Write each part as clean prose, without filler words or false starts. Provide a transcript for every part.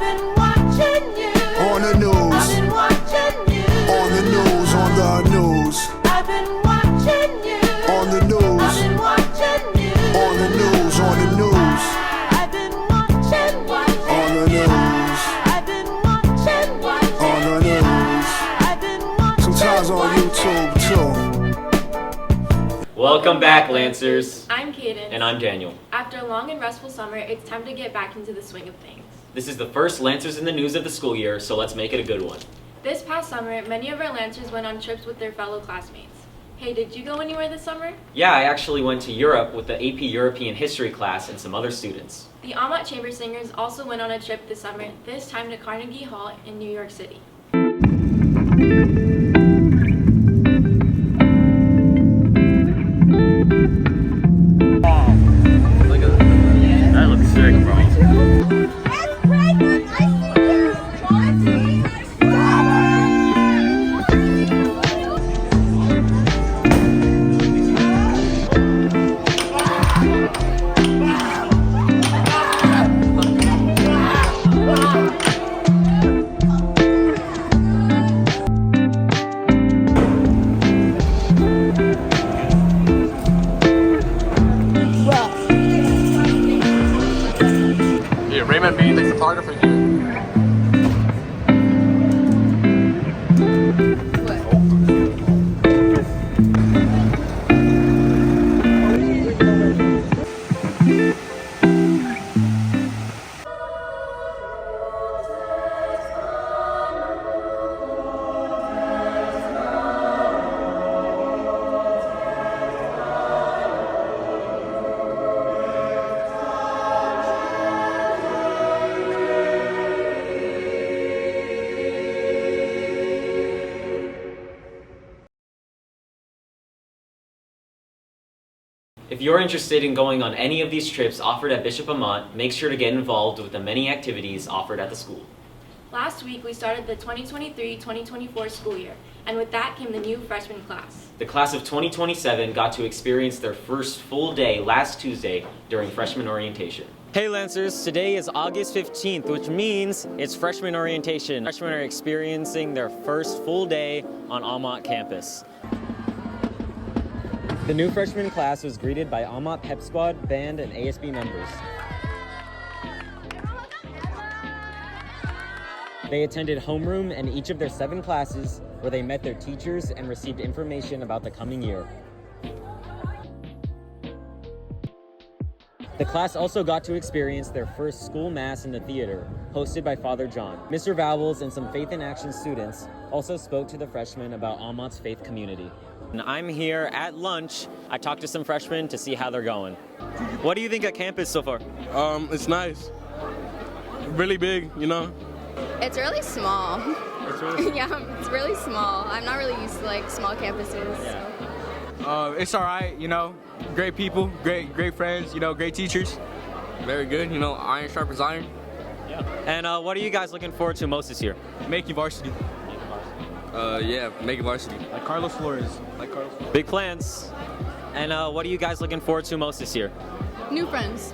I've been watching you. On the news. I've been watching you. On the news, on the news. I've been watching you. On the news. I've been watching you. On the news, on the news. I've been watching you. On the news. I've been watching you. On the news. I've been watching Sometimes on YouTube too. Welcome back, Lancers. I'm Kaden. And I'm Daniel. After a long and restful summer, it's time to get back into the swing of things. This is the first Lancers in the News of the school year, so let's make it a good one. This past summer, many of our Lancers went on trips with their fellow classmates. Hey, did you go anywhere this summer? Yeah, I actually went to Europe with the AP European History class and some other students. The Amat Chamber Singers also went on a trip this summer, this time to Carnegie Hall in New York City. That looks sick, bro. Raymond being the photographer here. If you're interested in going on any of these trips offered at Bishop Amat, make sure to get involved with the many activities offered at the school. Last week, we started the 2023-2024 school year, and with that came the new freshman class. The class of 2027 got to experience their first full day last Tuesday during freshman orientation. Hey Lancers, today is August 15th, which means it's freshman orientation. Freshmen are experiencing their first full day on Amat campus. The new freshman class was greeted by Amat Pep Squad, band, and ASB members. They attended homeroom and each of their 7 classes, where they met their teachers and received information about the coming year. The class also got to experience their first school mass in the theater, hosted by Father John. Mr. Vowels and some Faith in Action students also spoke to the freshmen about Amat's faith community. And I'm here at lunch. I talked to some freshmen to see how they're going. What do you think of campus so far? It's nice. Really big, you know? It's really small. It's really Yeah, it's really small. I'm not really used to like small campuses. Yeah. So. It's all right, you know. Great people, great friends, you know, great teachers. Very good, you know, iron sharpens iron. Yeah. And what are you guys looking forward to most this year? Making varsity. Yeah, making varsity. Like Carlos Flores. Big plans. And what are you guys looking forward to most this year? New friends.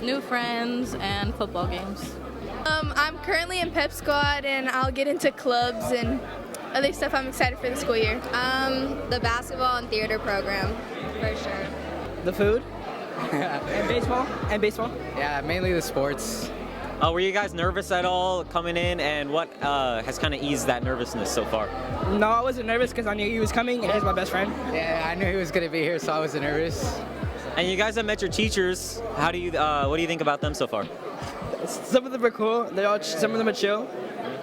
New friends and football games. I'm currently in Pep Squad and I'll get into clubs and other stuff. I'm excited for the school year. The basketball and theater program, for sure. The food. And baseball. Yeah, mainly the sports. Were you guys nervous at all coming in, and what has kind of eased that nervousness so far? No, I wasn't nervous because I knew he was coming and he's my best friend. Yeah, I knew he was going to be here, so I wasn't nervous. And you guys have met your teachers. How do you? What do you think about them so far? Some of them are cool. Some of them are chill,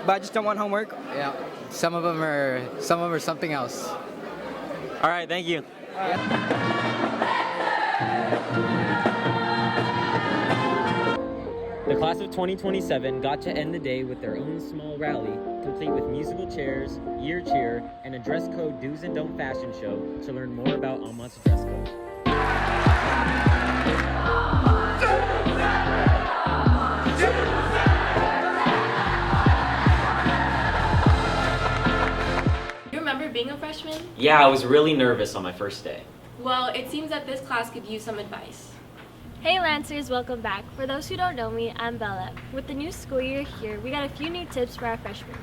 but I just don't want homework. Yeah, some of them are something else. All right, thank you. The class of 2027 got to end the day with their own small rally, complete with musical chairs, year cheer, and a dress code do's and don't fashion show to learn more about Amat's dress code. You remember being a freshman? Yeah, I was really nervous on my first day. Well, it seems that this class could use some advice. Hey Lancers, welcome back. For those who don't know me, I'm Bella. With the new school year here, we got a few new tips for our freshmen.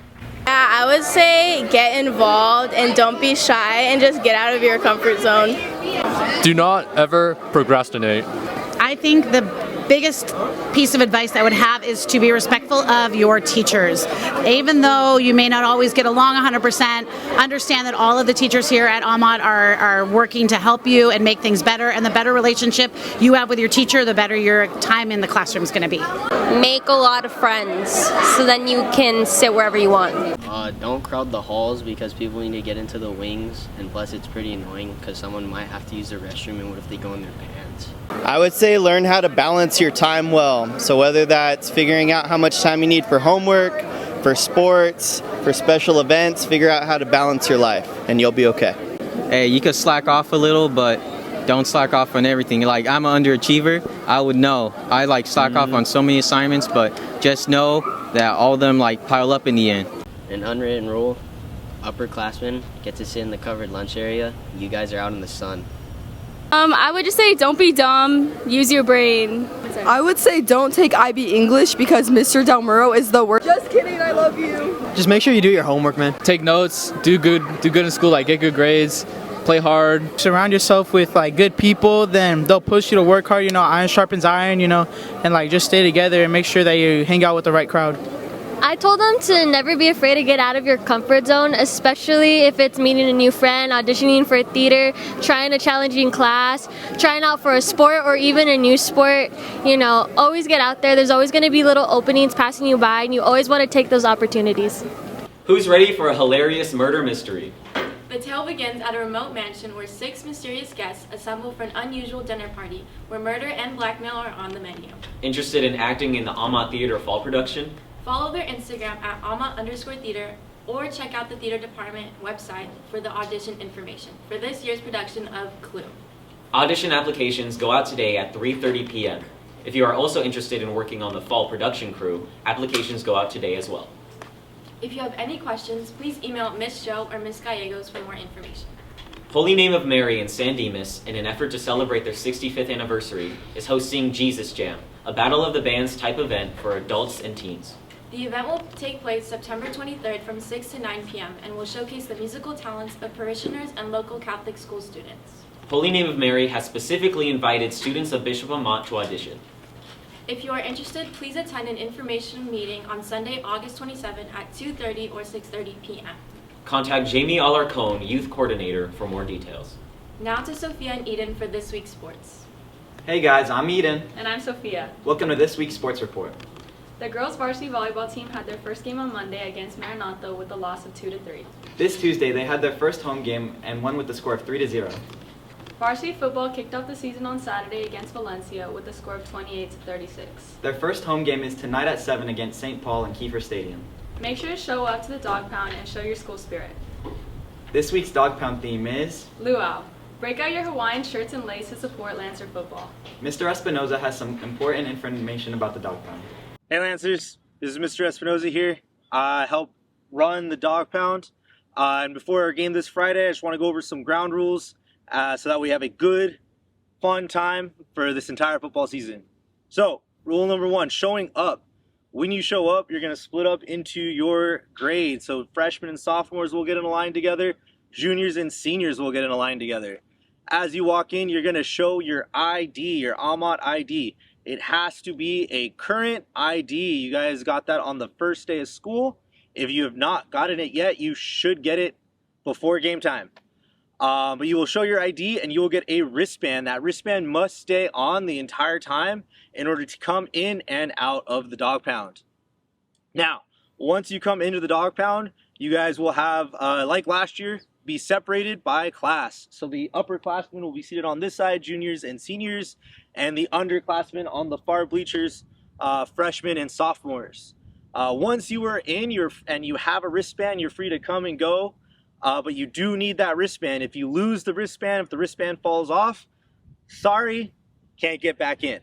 Yeah, I would say get involved and don't be shy and just get out of your comfort zone. Do not ever procrastinate. I think the biggest piece of advice I would have is to be respectful of your teachers. Even though you may not always get along 100%, understand that all of the teachers here at Ahmad are working to help you and make things better, and the better relationship you have with your teacher, the better your time in the classroom is going to be. Make a lot of friends so then you can sit wherever you want. Don't crowd the halls because people need to get into the wings, and plus it's pretty annoying because someone might have to use the restroom, and what if they go in their pants? I would say learn how to balance your time well. So whether that's figuring out how much time you need for homework, for sports, for special events, figure out how to balance your life and you'll be okay. Hey, you could slack off a little, but don't slack off on everything. Like, I'm an underachiever. I would know. I slack off on so many assignments, but just know that all of them pile up in the end. An unwritten rule, upperclassmen get to sit in the covered lunch area. You guys are out in the sun. I would just say don't be dumb, use your brain. I would say don't take IB English because Mr. Del Muro is the worst. Just kidding, I love you. Just make sure you do your homework, man. Take notes, do good in school, get good grades, play hard. Surround yourself with good people, then they'll push you to work hard, iron sharpens iron, and just stay together and make sure that you hang out with the right crowd. I told them to never be afraid to get out of your comfort zone, especially if it's meeting a new friend, auditioning for theater, trying a challenging class, trying out for a sport or even a new sport. Always get out there. There's always going to be little openings passing you by, and you always want to take those opportunities. Who's ready for a hilarious murder mystery? The tale begins at a remote mansion where 6 mysterious guests assemble for an unusual dinner party where murder and blackmail are on the menu. Interested in acting in the Ahmad Theater fall production? Follow their Instagram at Alma_theater or check out the theater department website for the audition information for this year's production of Clue. Audition applications go out today at 3:30 p.m. If you are also interested in working on the fall production crew, applications go out today as well. If you have any questions, please email Miss Joe or Miss Gallegos for more information. Holy Name of Mary in San Dimas, in an effort to celebrate their 65th anniversary, is hosting Jesus Jam, a Battle of the Bands type event for adults and teens. The event will take place September 23rd from 6 to 9 p.m. and will showcase the musical talents of parishioners and local Catholic school students. Holy Name of Mary has specifically invited students of Bishop Amat to audition. If you are interested, please attend an information meeting on Sunday, August 27 at 2:30 or 6:30 p.m. Contact Jamie Alarcone, Youth Coordinator, for more details. Now to Sophia and Eden for this week's sports. Hey guys, I'm Eden. And I'm Sophia. Welcome to this week's sports report. The girls varsity volleyball team had their first game on Monday against Maranatha with a loss of 2-3. This Tuesday, they had their first home game and won with the score of 3-0. Varsity football kicked off the season on Saturday against Valencia with a score of 28-36. Their first home game is tonight at 7 against St. Paul in Kiefer Stadium. Make sure to show up to the Dog Pound and show your school spirit. This week's Dog Pound theme is Luau. Break out your Hawaiian shirts and lace to support Lancer football. Mr. Espinoza has some important information about the Dog Pound. Hey Lancers, this is Mr. Espinoza here. I help run the Dog Pound. And before our game this Friday, I just want to go over some ground rules so that we have a good, fun time for this entire football season. So, rule number 1, showing up. When you show up, you're going to split up into your grades. So freshmen and sophomores will get in a line together. Juniors and seniors will get in a line together. As you walk in, you're going to show your ID, your Ahmad ID. It has to be a current ID. You guys got that on the first day of school. If you have not gotten it yet, you should get it before game time. But you will show your ID and you will get a wristband. That wristband must stay on the entire time in order to come in and out of the Dog Pound. Now, once you come into the Dog Pound, you guys will have, like last year, be separated by class. So the upperclassmen will be seated on this side, juniors and seniors, and the underclassmen on the far bleachers, freshmen and sophomores. Once you are in and you have a wristband, you're free to come and go, but you do need that wristband. If you lose the wristband, if the wristband falls off, sorry, can't get back in.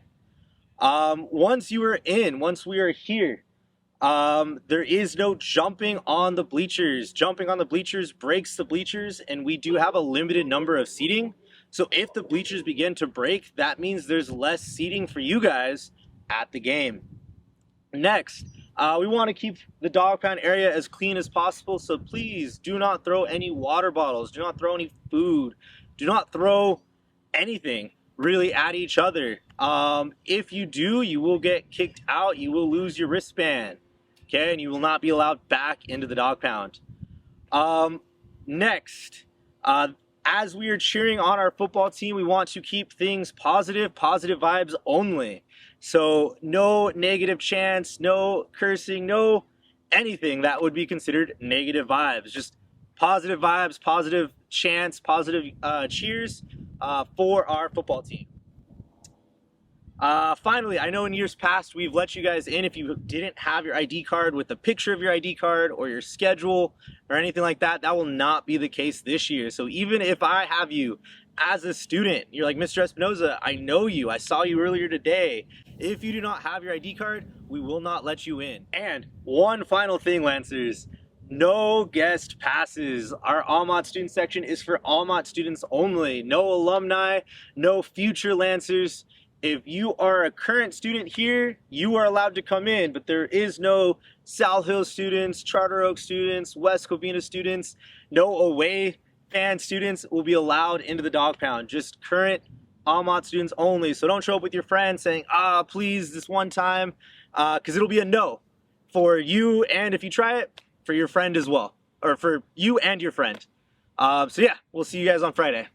Once you are in, once we are here, there is no jumping on the bleachers. Jumping on the bleachers breaks the bleachers, and we do have a limited number of seating. So if the bleachers begin to break, that means there's less seating for you guys at the game. Next, we want to keep the dog pound area as clean as possible, so please do not throw any water bottles, do not throw any food, do not throw anything really at each other. If you do, you will get kicked out, you will lose your wristband, okay, and you will not be allowed back into the dog pound. Next, as we are cheering on our football team, we want to keep things positive vibes only. So no negative chants, no cursing, no anything that would be considered negative vibes. Just positive vibes, positive chants, positive cheers for our football team. Finally, I know in years past we've let you guys in if you didn't have your ID card with a picture of your ID card or your schedule or anything like that. That will not be the case this year. So even if I have you as a student, you're like, Mr. Espinoza, I know you, I saw you earlier today. If you do not have your ID card, we will not let you in. And one final thing, Lancers, no guest passes. Our Almont student section is for Almont students only. No alumni, no future Lancers. If you are a current student here, you are allowed to come in, but there is no South Hill students, Charter Oak students, West Covina students, no away fan students will be allowed into the dog pound. Just current Almont students only. So don't show up with your friends saying, please, this one time, because it'll be a no for you, and if you try it, for your friend as well, or for you and your friend. So yeah, we'll see you guys on Friday.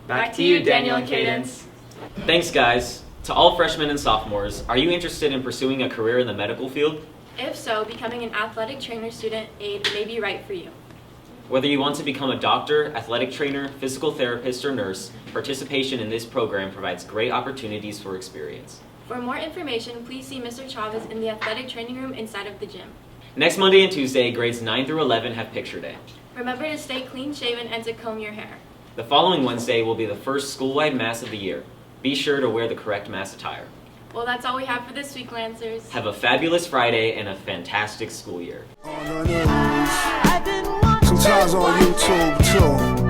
Back to you, Daniel and Cadence. Thanks, guys. To all freshmen and sophomores, are you interested in pursuing a career in the medical field? If so, becoming an athletic trainer student aide may be right for you. Whether you want to become a doctor, athletic trainer, physical therapist, or nurse, participation in this program provides great opportunities for experience. For more information, please see Mr. Chavez in the athletic training room inside of the gym. Next Monday and Tuesday, grades 9 through 11 have picture day. Remember to stay clean-shaven and to comb your hair. The following Wednesday will be the first school-wide mass of the year. Be sure to wear the correct mass attire. Well, that's all we have for this week, Lancers. Have a fabulous Friday and a fantastic school year. On the news. Sometimes on YouTube too.